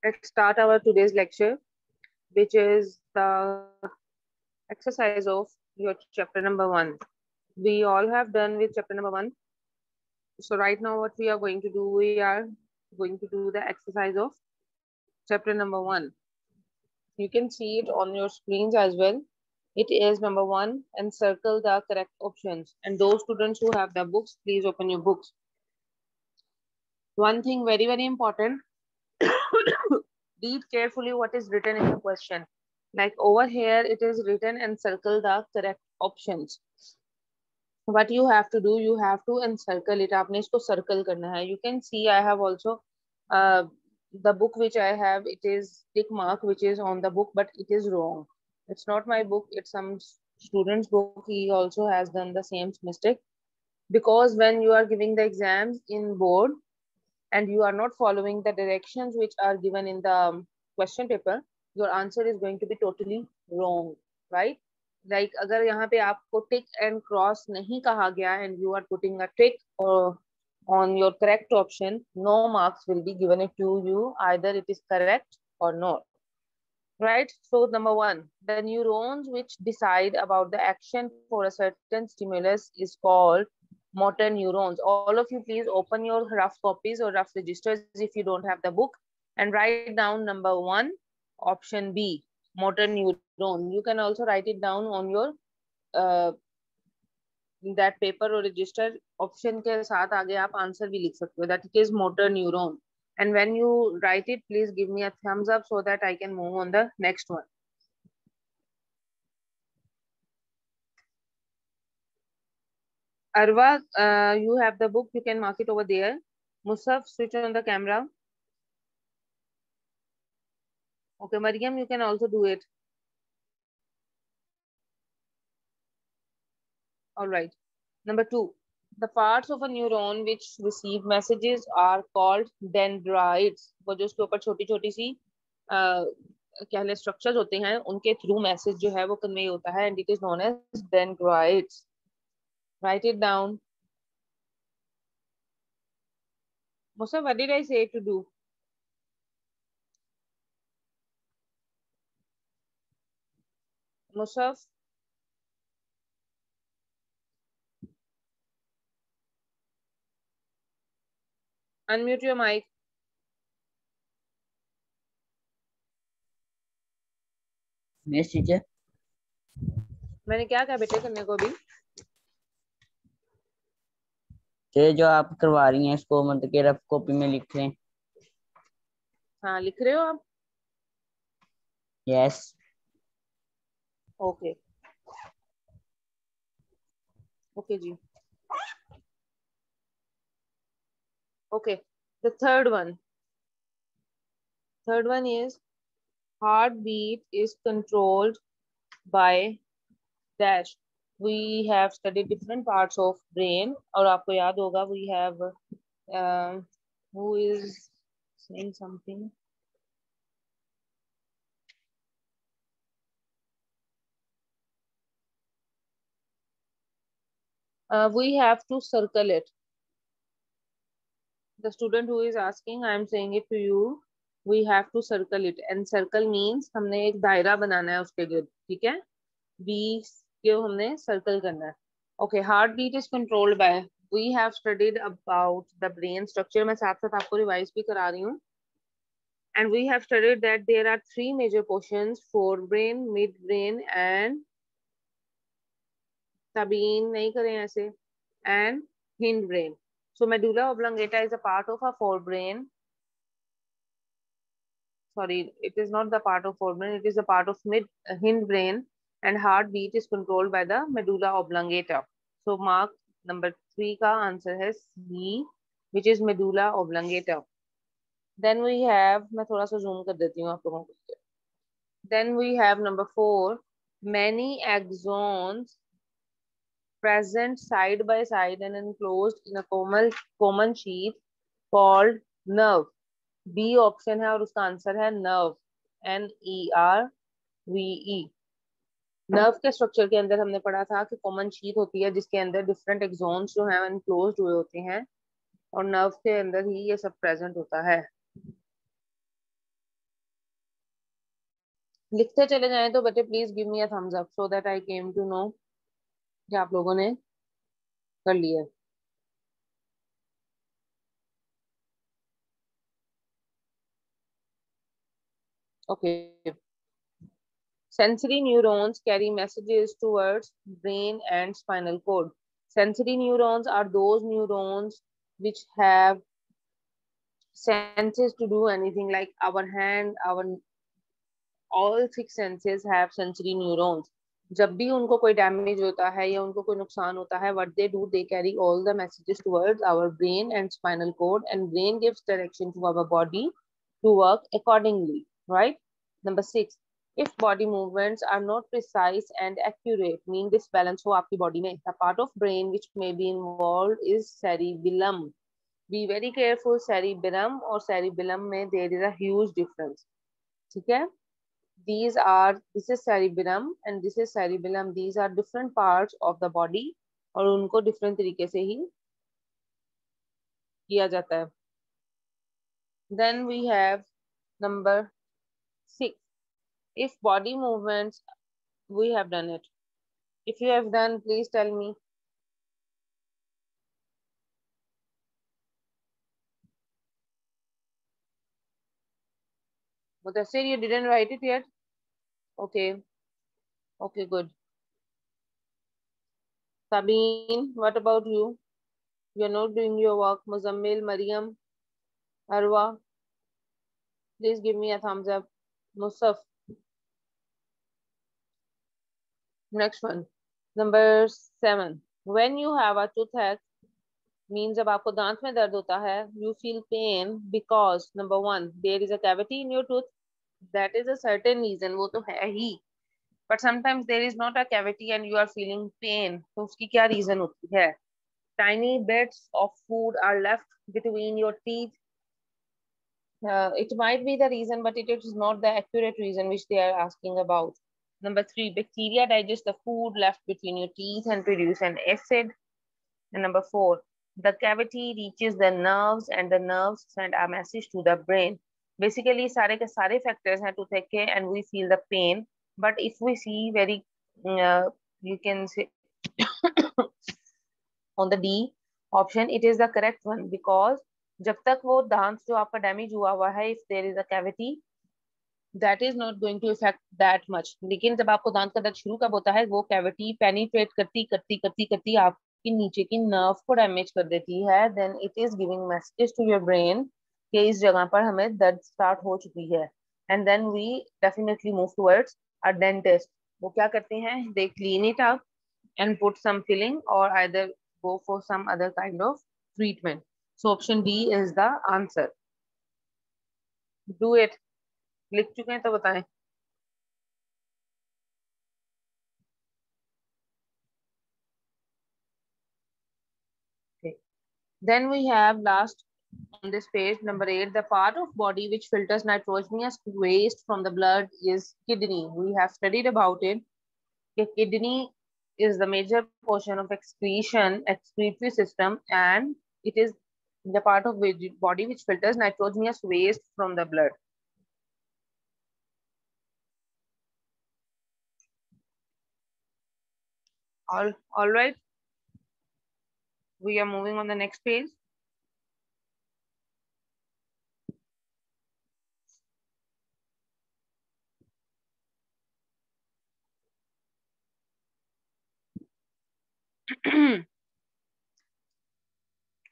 Let's start our today's lecture, which is the exercise of your chapter number 1. We all have done with chapter number 1. So right now what we are going to do, we are going to do the exercise of chapter number 1. You can see it on your screens as well. It is number 1 and circle the correct options. And those students who have the books, please open your books. One thing very, very important, read carefully what is written in the question. Like over here, it is written and circle the correct options. What you have to do, you have to encircle it. आपने इसको circle करना है. You can see I have also the book which I have, it is tick mark which is on the book, but it is wrong. It's not my book, it's some student's book. He also has done the same mistake, because when you are giving the exams in board and you are not following the directions which are given in the question paper, your answer is going to be totally wrong, right? Like अगर यहाँ पे आपको tick and cross नहीं कहा गया and you are putting a tick or on your correct option, no marks will be given it to you. Either it is correct or not. Right? So number 1, the neurons which decide about the action for a certain stimulus is called motor neurons. All of you please open your rough copies or rough registers if you don't have the book and write down number 1, option B, motor neuron. You can also write it down on your that paper or register. Option के साथ आगे आप answer भी लिख सकते हो. That it is motor neuron. And when you write it, please give me a thumbs up so that I can move on the next one. Arwa, you have the book. You can mark it over there. Musaf, switch on the camera. Okay, Mariam, you can also do it. All right. Number 2, the parts of a neuron which receive messages are called dendrites. वो जो उसके ऊपर छोटी-छोटी सी क्या है structures होते हैं, उनके थ्रू मैसेज जो है वो कन्वे होता है, and it is known as dendrites. Write it down. Musa, what did I say to do? Musaf? Unmute your mic. Yes teacher. मैंने क्या कहा बेटे करने को अभी? ये जो आप करवा रही हैं इसको मतलब कि रफ कॉपी में लिख लें. हाँ, लिख रहे हो आप? यस. ओके ओके जी. Okay, the third one is heartbeat is controlled by dash. We have studied different parts of brain. और आपको याद होगा we have who is saying something? We have to circle it. The student who is asking, I am saying it to you. We have to circle it, and circle means हमने एक दायरा बनाना है उसके गिर्द, ठीक है? B को हमने circle करना है. Okay, heartbeat is controlled by. We have studied about the brain structure. मैं साथ साथ आपको revise भी करा रही हूँ. And we have studied that there are 3 major portions: forebrain, midbrain, and Sabine नहीं करें ऐसे, and hindbrain. So medulla oblongata is a part of a forebrain. Sorry, it is not the part of forebrain, it is a part of hindbrain, and heartbeat is controlled by the medulla oblongata. So mark number 3 का answer है C, which is medulla oblongata. Then we have, मैं थोड़ा सा zoom कर देती हूँ आप लोगों को. Then we have number 4, many axons present side by side and enclosed in a common sheath called nerve. B option है और उसका आंसर है नर्व, NERVE. नर्व के स्ट्रक्चर के अंदर हमने पढ़ा था कि कॉमन शीथ होती है जिसके अंदर डिफरेंट एक्सोन्स जो हैं एनक्लोज्ड हुए होते हैं. और नर्व के अंदर ही ये सब प्रेजेंट होता है। लिखते चले जाएं तो बच्चे please give me a thumbs up so that I came to know कि आप लोगों ने कर लिया। Okay. Sensory neurons carry messages towards brain and spinal cord. Sensory neurons are those neurons which have senses to do anything, like our hand, our all six senses have sensory neurons. जब भी उनको कोई damage होता है या उनको कोई नुकसान होता है, what they do, they carry all the messages towards our brain and spinal cord, and brain gives direction to our body to work accordingly, right? Number 6, if body movements are not precise and accurate, mean disbalance हो आपकी body में, the part of brain which may be involved is cerebellum. Be very careful, cerebellum और cerebellum में there is a huge difference. ठीक है? This is cerebellum and this is cerebellum. These are different parts of the body और उनको different तरीके से ही किया जाता है. Then we have number 6. If body movements, we have done it. If you have done, please tell me. Mudassir, you didn't write it yet? Okay. Okay, good. Sabine, what about you? You're not doing your work. Muzammil, Mariam, Arwa, please give me a thumbs up. Musaf. Next one. Number 7. When you have a toothache, means जब आपको दांत में दर्द होता है, you feel pain because number 1, there is a cavity in your tooth. That is a certain reason, वो तो है ही. But sometimes there is not a cavity and you are feeling pain. तो उसकी क्या reason होती है? Tiny bits of food are left between your teeth. It might be the reason, but it is not the accurate reason which they are asking about. Number 3, bacteria digest the food left between your teeth and produce an acid. And number 4, the cavity reaches the nerves and the nerves send a message to the brain. Basically, सारे के सारे factors हैं toothache के and we feel the pain. But if we see very, you can say on the D option, it is the correct one because जब तक वो दांत जो आपका डैमेज हुआ है, if there is a cavity, that is not going to affect that much. लेकिन जब आपको दांत का दर्द शुरू कब होता है, वो कैविटी पेनिट्रेट करती करती करती करती आपकी नीचे की नर्व को डैमेज कर देती है, then it is giving messages to your brain कि इस जगह पर हमें दर्द स्टार्ट हो चुकी है. And then we definitely move towards a dentist. वो क्या करते हैं, they clean it up and put some filling or either go for some other kind of treatment. So option D is the answer. Do it. लिख चुके हैं तो बताएं. Okay. Then we have last on this page, number 8, the part of body which filters nitrogenous waste from the blood is kidney. We have studied about it. The kidney is the major portion of excretory system, and it is the part of body which filters nitrogenous waste from the blood. All right. We are moving on the next page.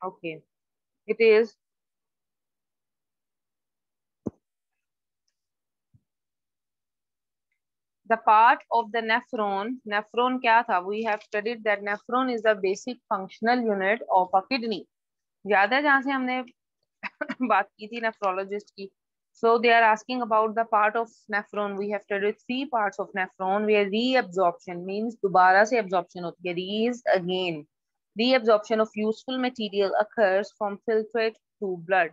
Okay. It is the part of the nephron. Nephron क्या था? We have studied that nephron is the basic functional unit of a kidney. याद है जहाँ से हमने बात की थी nephrologist की. So they are asking about the part of nephron. We have studied 3 parts of nephron where reabsorption means दोबारा से absorption होती है. Re is again. Reabsorption of useful material occurs from filtrate to blood.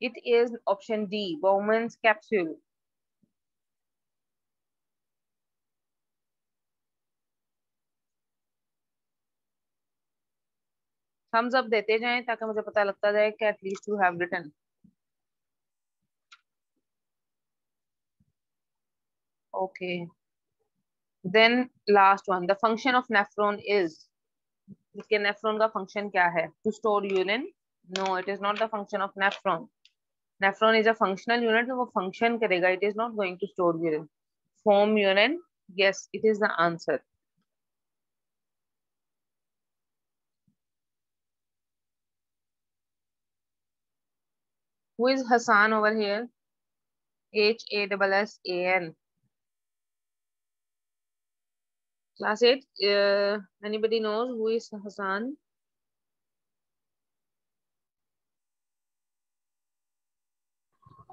It is option D, Bowman's capsule. Thumbs up देते जाएं ताकि मुझे पता लगता जाए कि at least you have written. Okay. Then last one, the function of nephron is. इसके nephron का function क्या है? To store urine? No, it is not the function of nephron. Nephron is a functional unit, तो वो function करेगा. It is not going to store urine. Form urine? Yes, it is the answer. Who is Hassan over here? Hassan. Class 8. Anybody knows who is Hassan?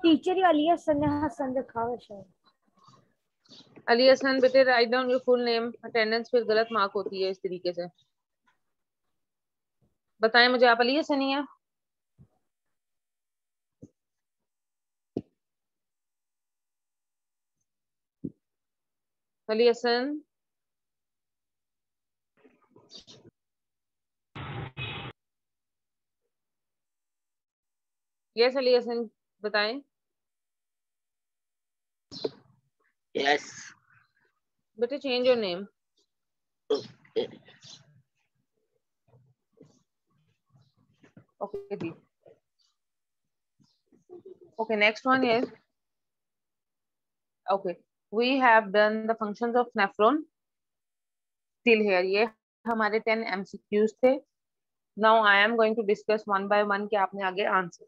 Teacher ही अली हसन ने हसन रखा हुआ शायद. अली हसन बेटे write down your full name. Attendance फिर गलत mark होती है इस तरीके से. बताएं मुझे, आप अली हसन ही हैं? अली हसन. यस अली हसन, बताएं. यस. बेटे change your name. Okay the. Okay, next one is, okay, we have done the functions of nephron till here. ये हमारे 10 MCQs थे. Now I am going to discuss one by one कि आपने आगे answer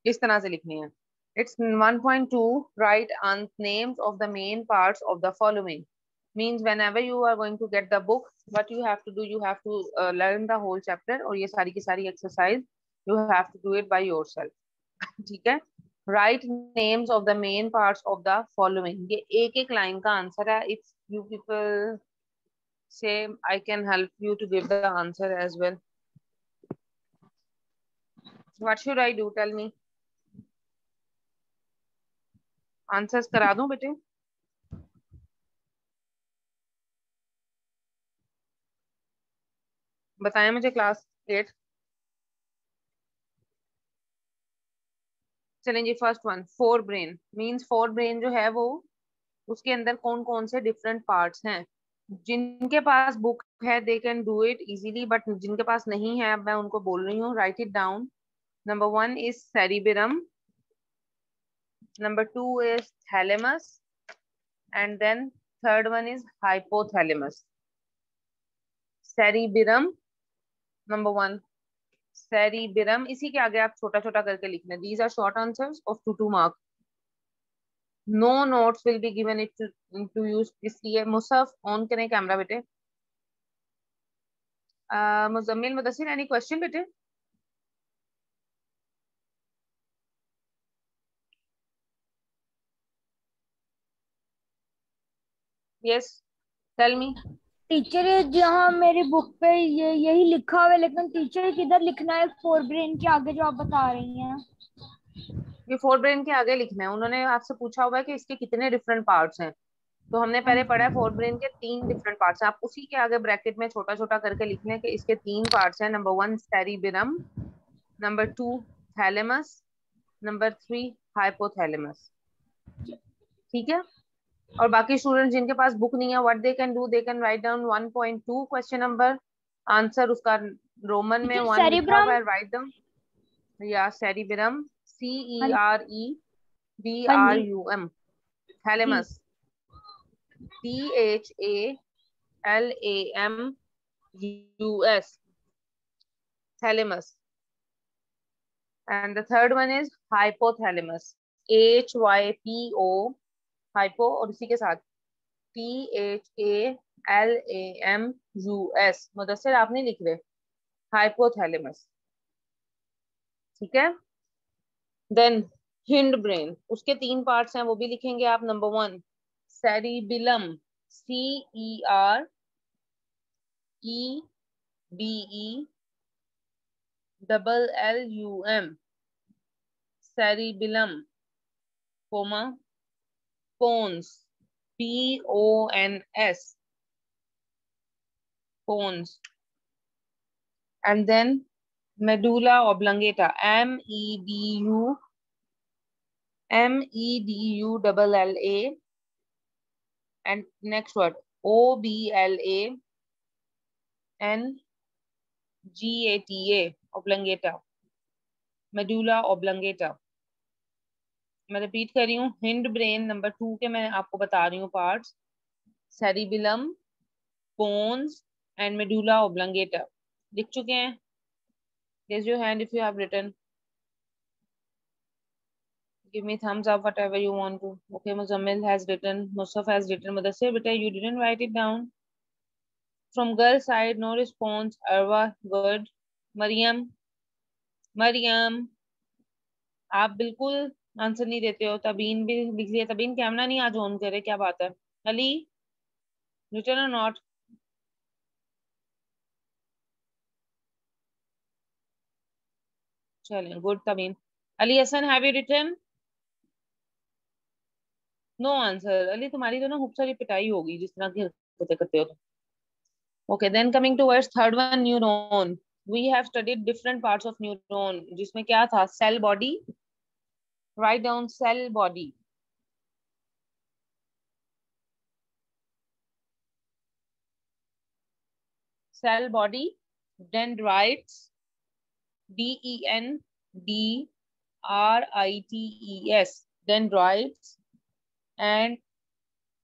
किस तरह से लिखने हैं. It's 1.2. Write names of the main parts of the following. Means whenever you are going to get the book, what you have to do, you have to learn the whole chapter और ये सारी की सारी exercise you have to do it by yourself. ठीक है. Write names of the main parts of the following. ये एक एक लाइन का आंसर है. If you people say, I can help you to give the answer as well. What should I do? Tell me. Answers करा दूं बेटे? बताएं मुझे क्लास 8. चलेंगे first one. Fore brain means fore brain जो है वो उसके अंदर कौन कौन से डिफरेंट पार्ट्स हैं. जिनके पास बुक है दे can do it easily, but जिनके पास नहीं है मैं उनको बोल रही हूँ right it down. Number 1 is cerebellum. Number 2 is thalamus. And then third one is hypothalamus. Cerebellum. Number 1. Cerebellum. इसी के आगे आप छोटा छोटा करके लिखना. These are short answers of 2 marks. No notes will be given it to use. इसलिए मुसफ on करें कैमरा बेटे. मुजम्मिल मुदस्सिर, any question बेटे? Yes, tell me. टीचर जहाँ मेरी बुक पे ये यही लिखा हुआ है, लेकिन टीचर किधर लिखना है फोर ब्रेन के आगे जो आप बता रही हैं? ये फोर ब्रेन के आगे लिखना है. उन्होंने आपसे पूछा हुआ है कि इसके कितने डिफरेंट पार्ट्स हैं. तो हमने पहले पढ़ा है फोर ब्रेन के 3 डिफरेंट पार्ट्स हैं. आप उसी के आगे ब्रैकेट में छोटा छोटा करके लिखने हैं कि इसके 3 पार्ट्स हैं. Number 1 cerebrum, number 2 thalamus, number 3 hypothalamus. ठीक है. और बाकी स्टूडेंट जिनके पास बुक नहीं है, what they can do, they can write down 1.2 question number. Answer उसका रोमन में 1 लिखा हुआ है. Write down. या cerebrum, CEREBRUM. Thalamus, THALAMUS. Thalamus. And the third one is hypothalamus. HYPO. Hypo और इसी के साथ THALAMUS. मुदस्सिर आप नहीं लिख रहे. हाइपोथैलेमस. ठीक है. देन हिंड ब्रेन, उसके 3 पार्ट्स हैं, वो भी लिखेंगे आप. Number 1 cerebellum, CEREBELLUM. cerebellum, comma pons, PONS, pons. and then medulla oblongata, MEDULLA, and next word OBLANGATA, oblongata, medulla oblongata. मैं रिपीट कर रही हूँ, हिंड ब्रेन नंबर 2 के मैं आपको बता रही हूँ parts, cerebellum, bones and medulla oblongata. लिख चुके हैं? Raise your hand if you have written. Give me thumbs up, whatever you want to. Okay, Muzammil has written, Musaf has written. Mudassir, beta, you didn't write it down. From girl side, no response. Arwa, good. Mariam, आप बिल्कुल answer नहीं देते हो. तबीन भी लिख लिया. तबीन camera नहीं आज ऑन करे, क्या बात है? Ali, written or not? चलें, good Tabeen. Ali Hassan, have you written? No answer. Ali, तुम्हारी तो ना खूब सारी पिटाई होगी जिस तरह की हरकतें करते हो. Okay, then coming towards third one, neuron. We have studied different parts of neuron. जिसमें क्या था? Cell body. Write down cell body. Cell body, dendrites, DENDRITES, dendrites, and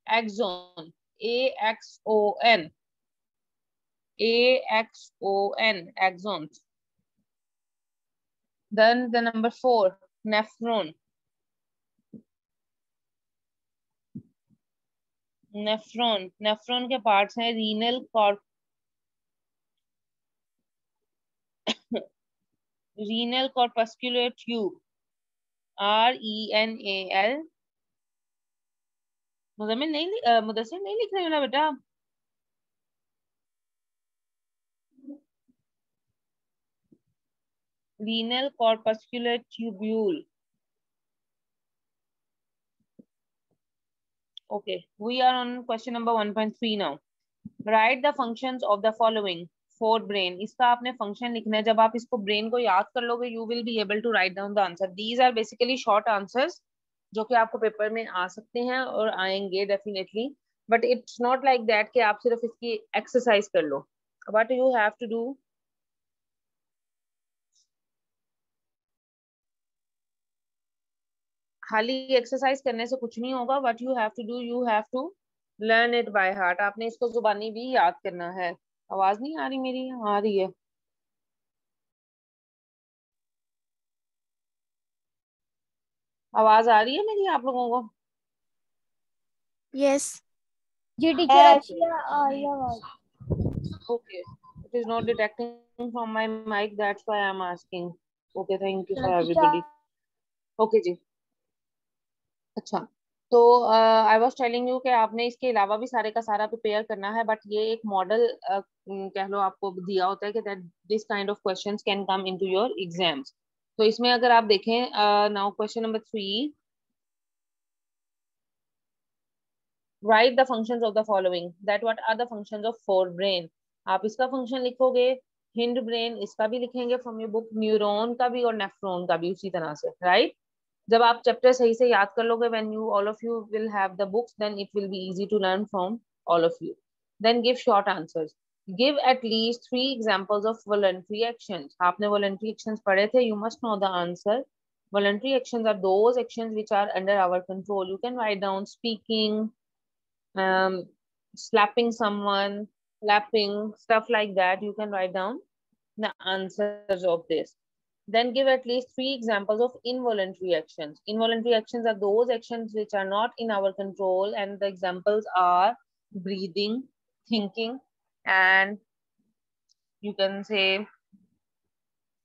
axon, AXON, axons. Then the number 4, nephron. Nephron के parts हैं renal corpuscular tube, RENAL. Mudassir नहीं लिख रहे हो ना बेटा? Renal corpuscular tubule. Okay, we are on question number 1.3 now. Write the functions of the following for brain. इसका आपने function लिखना है. जब आप इसको brain को याद कर लोगे, you will be able to write down the answer. These are basically short answers जो कि आपको पेपर में आ सकते हैं और आएंगे definitely. But it's not like that कि आप सिर्फ इसकी exercise कर लो. What you have to do? खाली एक्सरसाइज करने से कुछ नहीं होगा. What you have to do, you have to learn it by heart. आपने इसको जुबानी भी याद करना है. आवाज नहीं आ रही मेरी? आ रही है. आवाज आ रही है मेरी आप लोगों को? यस जी टीचर, अच्छी आ रही है आवाज. Okay, it is not detecting from my mic, that's why I'm asking. Okay, thank you for everybody. Okay जी. अच्छा, तो आई वाज टेलिंग यू कि आपने इसके अलावा भी सारे का सारा प्रिपेयर करना है. बट ये एक मॉडल कह लो आपको दिया होता है कि that this kind of questions can come into your exams. तो इसमें अगर आप देखें now question number 3, write the functions of the following. That what are the functions of forebrain. आप इसका फंक्शन लिखोगे, हिंड ब्रेन इसका भी लिखेंगे फ्रॉम योर बुक, न्यूरॉन का भी और नेफ्रॉन का भी उसी तरह से. राइट, जब आप चैप्टर सही से याद कर लोगे, when you all of you will have the books, then it will be easy to learn from all of you. Then give short answers. Give at least 3 examples of voluntary actions. आपने voluntary actions पढ़े थे, you must know the answer. Voluntary actions are those actions which are under our control. You can write down speaking, slapping someone, clapping, stuff like that. You can write down the answers of this. Then give at least 3 examples of involuntary actions. Involuntary actions are those actions which are not in our control, and the examples are breathing, thinking, and you can say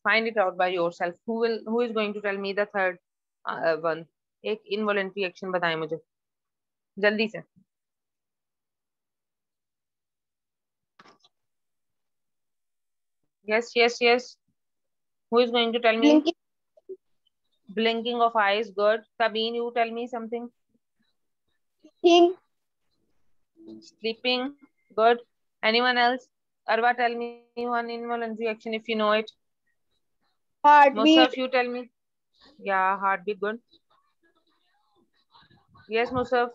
find it out by yourself. Who is going to tell me the third one? एक involuntary action बताएं मुझे जल्दी से. Yes. Who is going to tell me? Blinking of eyes. Good. Sabine, you tell me something. Sleeping. Good. Anyone else? Arwa, tell me one involuntary action if you know it. Heartbeat. Musaf, you tell me. Yeah, heartbeat, good. Yes, Musaf.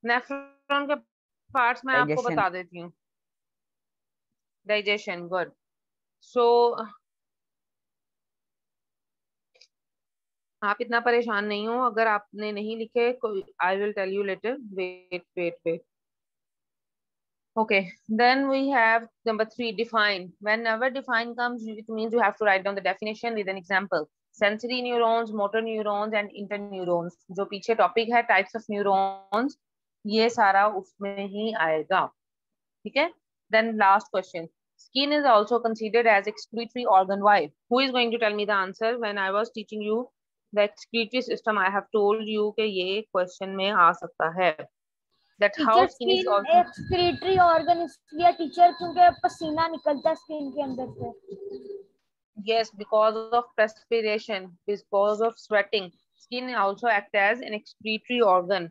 Nephron के parts मैं आपको Digestion. बता देती हूँ. Digestion, good. सो आप इतना परेशान नहीं हो. अगर आपने नहीं लिखे, I will tell you later. Wait wait wait. Okay, then we have number 3, define. Whenever define comes, it means you have to write down the definition with an example. Sensory neurons, motor neurons and interneurons. जो पीछे topic है types of neurons, ये सारा उसमें ही आएगा. ठीक है? Then last question. Skin is also considered as excretory organ. Why? Who is going to tell me the answer? When I was teaching you the excretory system, I have told you कि ये question में आ सकता है. That how teacher skin is skin also. Excretory organ इसलिए teacher क्योंकि पसीना निकलता है स्किन के अंदर से. Yes, because of perspiration, because of sweating, skin also acts as an excretory organ.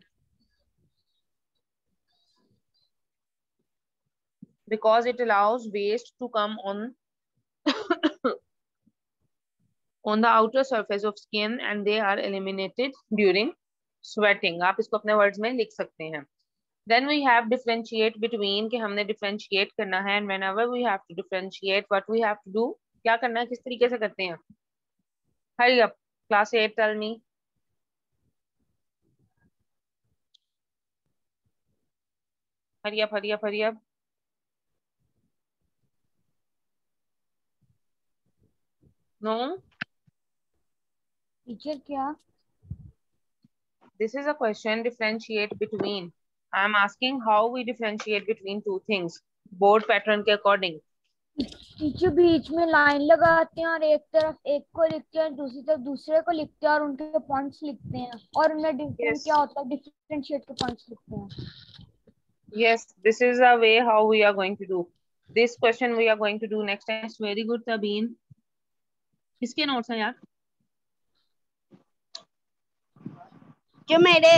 Because it allows waste to come on on the outer surface of skin and they are eliminated during sweating. आप इसको अपने words में लिख सकते हैं. Then we have differentiate between कि हमने differentiate करना है, and whenever we have to differentiate, what we have to do, क्या करना है, किस तरीके से करते हैं. Hurry up, class 8, tell me. Hurry up, hurry up, hurry up. No? Teacher क्या? This is a question, differentiate between. I am asking how we differentiate between two things. Board pattern के according. टीचर बीच में line लगाते हैं और एक तरफ एक को लिखते हैं, दूसरी तरफ दूसरे को लिखते हैं और उनके पॉइंट्स लिखते हैं और उनमें डिफरेंट Yes. क्या होता है, डिफरेंशिएट के पॉइंट्स लिखते हैं. Yes, this is a way how we are going to do. This question we are going to do next time. Very good, Tabeen. किसके notes हैं यार? जो मेरे